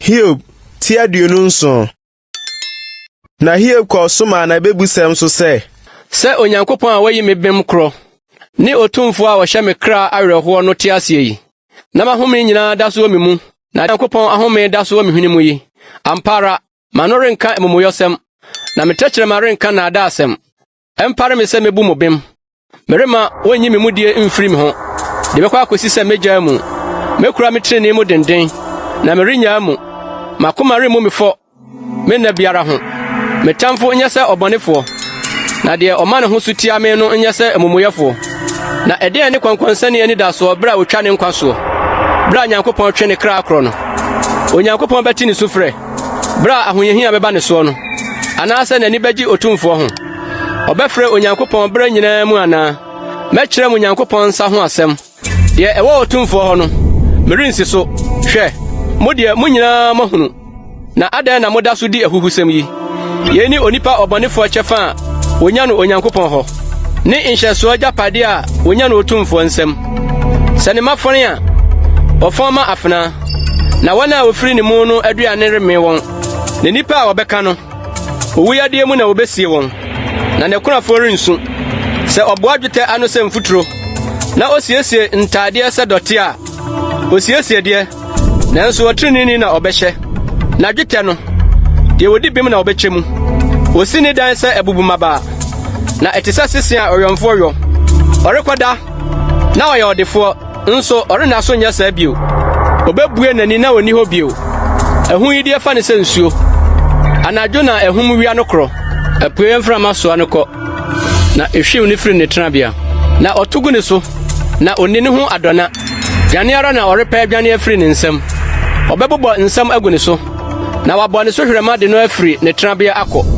Hiob tia aduonu na Hiob kọ soma na bebusem so se Onyankopɔn a wayi me bem kro ni otumfo a wɔhyɛ me kra awerɛhoɔ no te ase yi na mahome nyinaa da so wɔ me mu na Onyankopɔn ahome da so wɔ me hwene mu yi ampara ma no renka amumuyɔsɛm na metrɛkyerɛma renka naadaasɛm ɛmpare me sɛ mebu mo bem merema wonyi me mudie mfiri me ho de bɛkɔ akosi sɛ megyaa mu mekura me trenee mu denden na merenyaa mu makoma remmu me fɔ me nna biara ho metamfo nyɛ sɛ ɔbɔnefoɔ na deɛ ɔma ne ho so tia me no nyɛ sɛ amumuyɛfoɔ na ɛdeɛn ne kwankwansane ani da so bra otwa ne nkwa so bra Nyankopɔn twe ne kra akro no Onyankopɔn bɛti ne sufrɛ bra ahoyehia bɛba ne so no anaasɛ n'ani bɛgye otumfoɔ ho ɔbɛfrɛ Onyankopɔn bra nyinaa mu anaa mɛkyerɛ mu Nyankopɔn nsa ho asɛm deɛ ɛwɔ otumfoɔ hɔ no merensi so hwɛ mo deɛ mo nyinaa mahunu na adɛn na moda so di ahuhusɛm yi yɛni onipa ɔbɔnefoɔ kyɛfa a wonya no Onyankopɔn hɔ ne nhyɛsoɔ gyapade a wonya no otumfoɔ nsɛm sɛ ne mafɔne a ɔfɔn ma afena na wɔn a wofiri ne mu no aduane reme wɔn ne nipa a wɔbɛka no owuyadeɛ mu na wobesie wɔn na ne konafoɔ rensu sɛ ɔboa dwetɛ ano sɛ mfuturo na osiesie ntaadeɛ sɛ dɔte a osiesie deɛ nanso wɔtrenini na ɔbɛhyɛ na dwetɛ no deɛ wodi bem na ɔbɛkyɛ mu osi ne dan sɛ abubumaba na ɛte sɛ sese a ɔyɔmfoɔ yɔ ɔrekɔda na ɔyɛ ɔdefoɔ nso ɔrena so nyɛ saa bio obɛbue n'ani na onni hɔ bio ɛho yi deɛ fa ne sɛ nsuo anadwo na ɛhom wia no korɔ apue mframa soa no kɔ na ehwiw ne firi ne tenabea na ɔtogu ne so na onni ne ho adɔna dwane ara na ɔrepɛ dwane afiri ne nsam ɔbɛbobɔ nsam agu ne so na wabɔ ne so hwɛma de no afiri ne tenabea akɔ